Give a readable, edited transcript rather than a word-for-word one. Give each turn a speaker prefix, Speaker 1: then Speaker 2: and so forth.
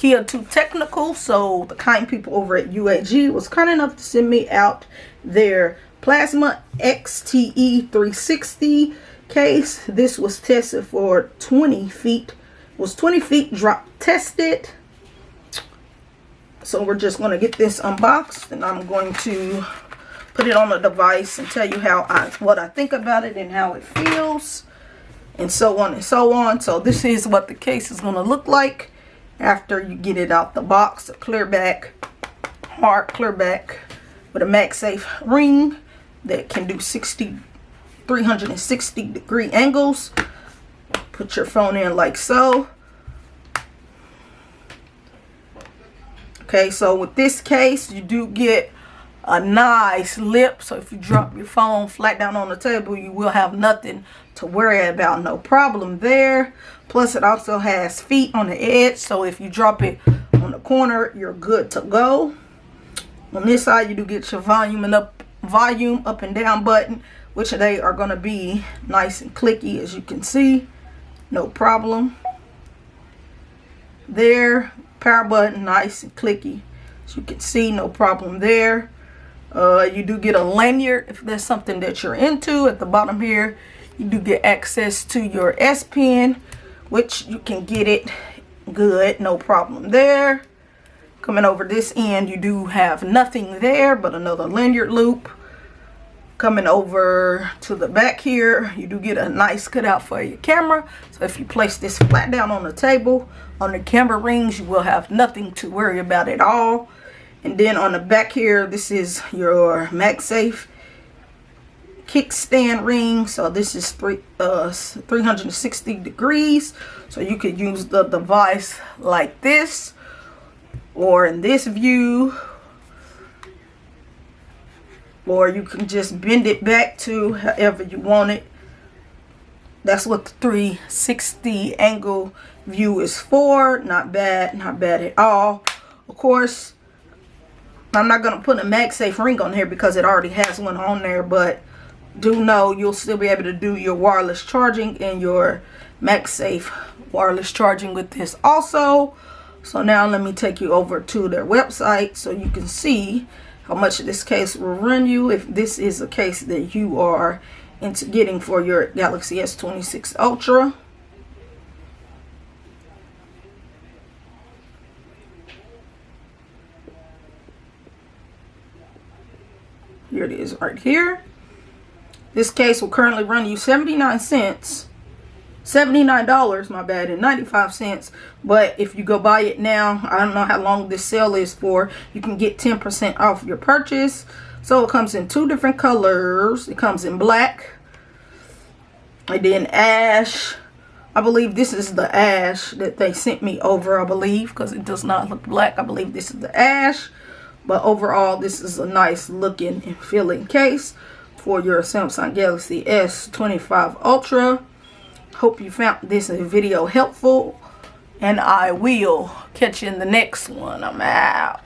Speaker 1: Kia too technical, so the kind people over at UAG was kind enough to send me out their Plasma XTE 360 case. This was tested for 20 feet. Was 20 feet drop tested. So we're just going to get this unboxed, and I'm going to put it on the device and tell you what I think about it and how it feels, and so on and so on. So this is what the case is going to look like after you get it out the box. A clear back, hard clear back with a MagSafe ring that can do 360 degree angles. Put your phone in like so. Okay, so with this case, you do get a nice lip. So if you drop your phone flat down on the table, you will have nothing to worry about. No problem there. Plus, it also has feet on the edge. So if you drop it on the corner, you're good to go. On this side, you do get your volume up and down button, which they are going to be nice and clicky, as you can see. No problem. There, power button, nice and clicky, as you can see. No problem there. You do get a lanyard if there's something that you're into. At the bottom here, you do get access to your S Pen, which you can get it good, no problem there. Coming over this end, you do have nothing there but another lanyard loop. Coming over to the back here, you do get a nice cutout for your camera. So if you place this flat down on the table, on the camera rings, you will have nothing to worry about at all. And then on the back here, this is your MagSafe kickstand ring. So this is 360 degrees. So you could use the device like this, or in this view, or you can just bend it back to however you want it. That's what the 360 angle view is for. Not bad, not bad at all. Of course, I'm not going to put a MagSafe ring on here because it already has one on there, but do know you'll still be able to do your wireless charging and your MagSafe wireless charging with this also. So now let me take you over to their website so you can see how much this case will run you if this is a case that you are into getting for your Galaxy S26 Ultra. Here it is right here. This case will currently run you $79, my bad, and 95 cents. But if you go buy it now, I don't know how long this sale is for, you can get 10% off your purchase. So it comes in two different colors. It comes in black and then ash. I believe this is the ash that they sent me over, I believe, because it does not look black. I believe this is the ash. But overall, this is a nice looking and feeling case for your Samsung Galaxy S25 Ultra. Hope you found this video helpful, and I will catch you in the next one. I'm out.